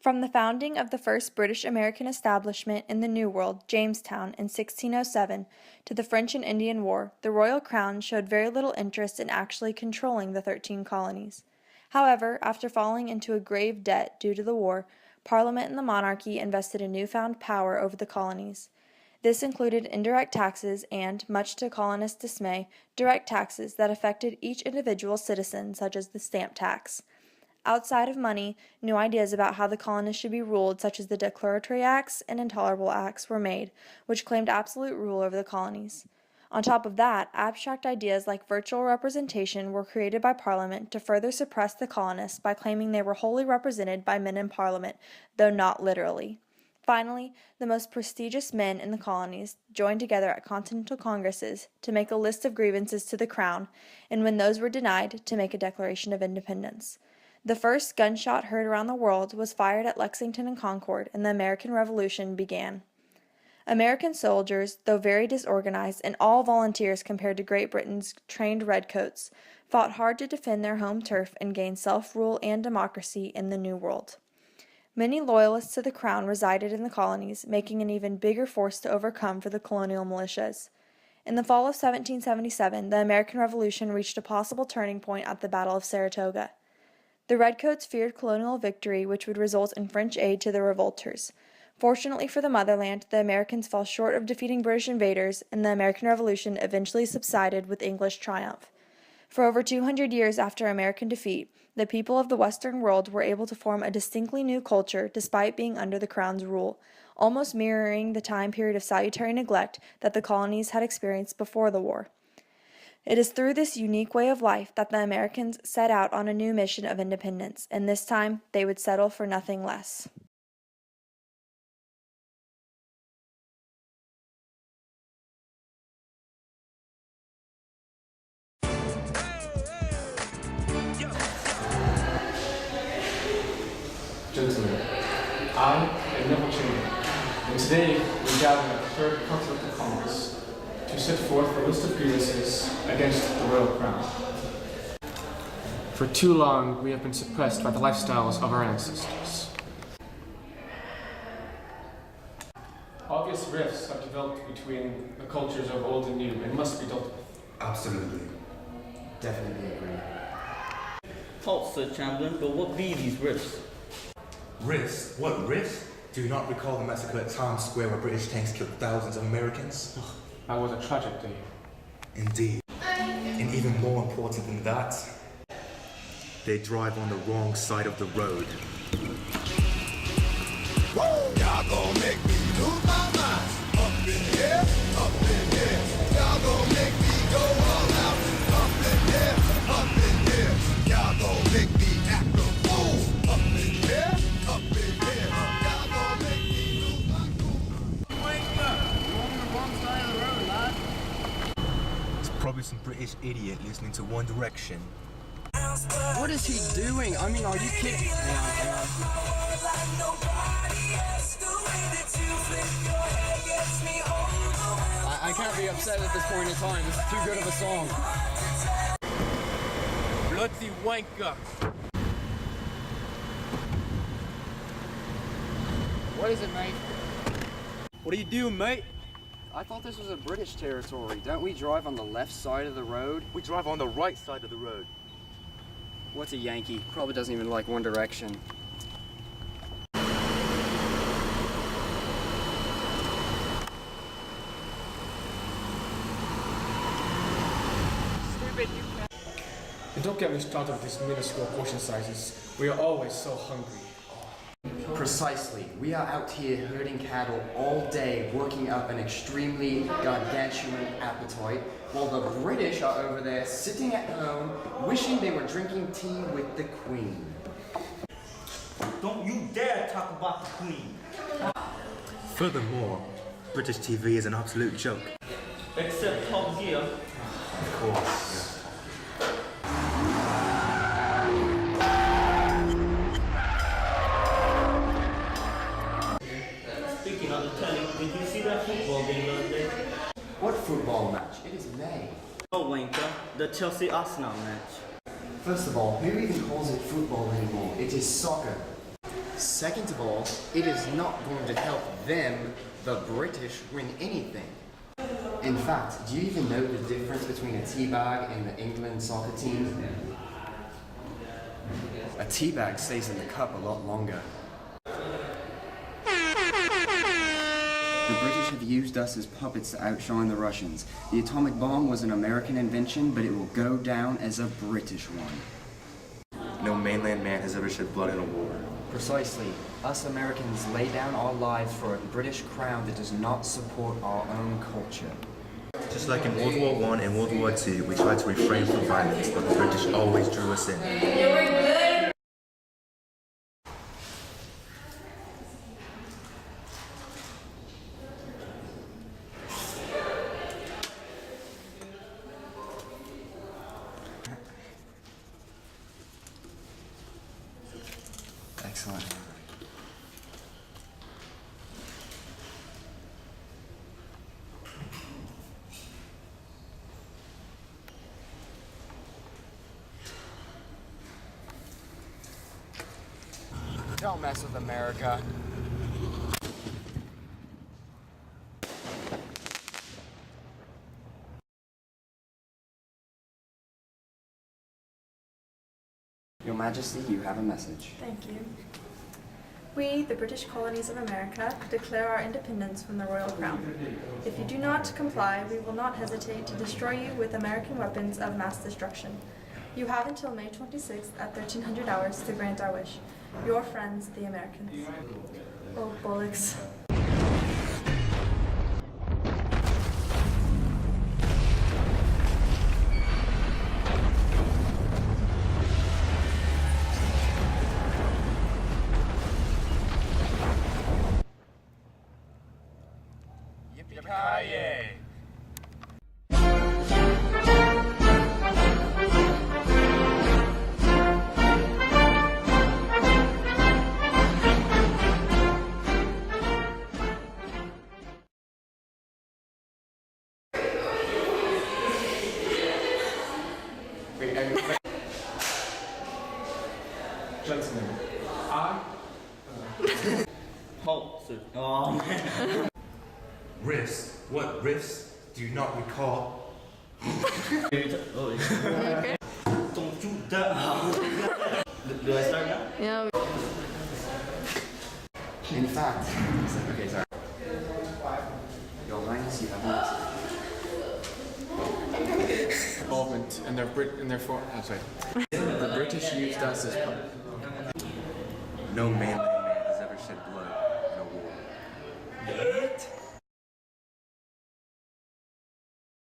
From the founding of the first British-American establishment in the New World, Jamestown, in 1607, to the French and Indian War, the royal crown showed very little interest in actually controlling the 13 colonies. However, after falling into a grave debt due to the war, Parliament and the monarchy invested in newfound power over the colonies. This included indirect taxes and, much to colonists' dismay, direct taxes that affected each individual citizen, such as the stamp tax. Outside of money, new ideas about how the colonists should be ruled, such as the Declaratory Acts and Intolerable Acts, were made, which claimed absolute rule over the colonies. On top of that, abstract ideas like virtual representation were created by Parliament to further suppress the colonists by claiming they were wholly represented by men in Parliament, though not literally. Finally, the most prestigious men in the colonies joined together at continental congresses to make a list of grievances to the Crown, and when those were denied, to make a Declaration of Independence. The first gunshot heard around the world was fired at Lexington and Concord, and the American Revolution began. American soldiers, though very disorganized and all volunteers compared to Great Britain's trained redcoats, fought hard to defend their home turf and gain self-rule and democracy in the New World. Many loyalists to the Crown resided in the colonies, making an even bigger force to overcome for the colonial militias. In the fall of 1777, the American Revolution reached a possible turning point at the Battle of Saratoga. The redcoats feared colonial victory, which would result in French aid to the revolters. Fortunately for the motherland, the Americans fell short of defeating British invaders, and the American Revolution eventually subsided with English triumph. For over 200 years after American defeat, the people of the Western world were able to form a distinctly new culture despite being under the Crown's rule, almost mirroring the time period of salutary neglect that the colonies had experienced before the war. It is through this unique way of life that the Americans set out on a new mission of independence, and this time they would settle for nothing less. Gentlemen, I am Neville Chamberlain, and today we gather at the Third Continental Congress to set forth a list of grievances against the Royal Crown. For too long, we have been suppressed by the lifestyles of our ancestors. Obvious rifts have developed between the cultures of old and new and must be dealt with. Absolutely. Definitely agree. Halt, Sir Chamberlain, but what be these rifts? Rifts? What rifts? Do you not recall the massacre at Times Square where British tanks killed thousands of Americans? That was a tragic day. Indeed. And even more important than that, they drive on the wrong side of the road. Whoa! Y'all gon' make me lose my mind. Up in here, up in here. Y'all gon' make me go all out. Up in here, up in here. Y'all gon' make me act a fool. Up in here, up in here. Y'all gon' make me lose my cool. Wake up! You're on the wrong side of the road, lad. It's probably some British idiot listening to One Direction. What is he doing? I mean, are you kidding? I can't be upset at this point in time. This is too good of a song. Bloody wanker. What is it, mate? What are you doing, mate? I thought this was a British territory. Don't we drive on the left side of the road? We drive on the right side of the road. What's a Yankee? Probably doesn't even like One Direction. And don't get me started with these minuscule portion sizes. We are always so hungry. Precisely. We are out here herding cattle all day, working up an extremely gargantuan appetite, while the British are over there sitting at home, wishing they were drinking tea with the Queen. Don't you dare talk about the Queen. Furthermore, British TV is an absolute joke. Except Top Gear. Of course. Speaking of the telly, did you see that football game the other day? What football match? It is May. Oh, wanker, the Chelsea-Arsenal match. First of all, who even calls it football anymore? It is soccer. Second of all, it is not going to help them, the British, win anything. In fact, do you even know the difference between a tea bag and the England soccer team? A tea bag stays in the cup a lot longer. The British have used us as puppets to outshine the Russians. The atomic bomb was an American invention, but it will go down as a British one. No mainland man has ever shed blood in a war. Precisely. Us Americans lay down our lives for a British crown that does not support our own culture. Just like in World War I and World War II, we tried to refrain from violence, but the British always drew us in. Excellent. Don't mess with America. Your Majesty, you have a message. Thank you. We, the British colonies of America, declare our independence from the Royal Crown. If you do not comply, we will not hesitate to destroy you with American weapons of mass destruction. You have until May 26th at 1300 hours to grant our wish. Your friends, the Americans. Oh, bollocks. Yippee-ki-yay! Gentlemen, I Halt, sir. Oh, man. Riffs? What riffs? Do you not recall? Don't you dare. Do I start now? Yeah. In fact, okay, sorry. Your Highness, you have a message. involvement in the British used us as puppets. No mainland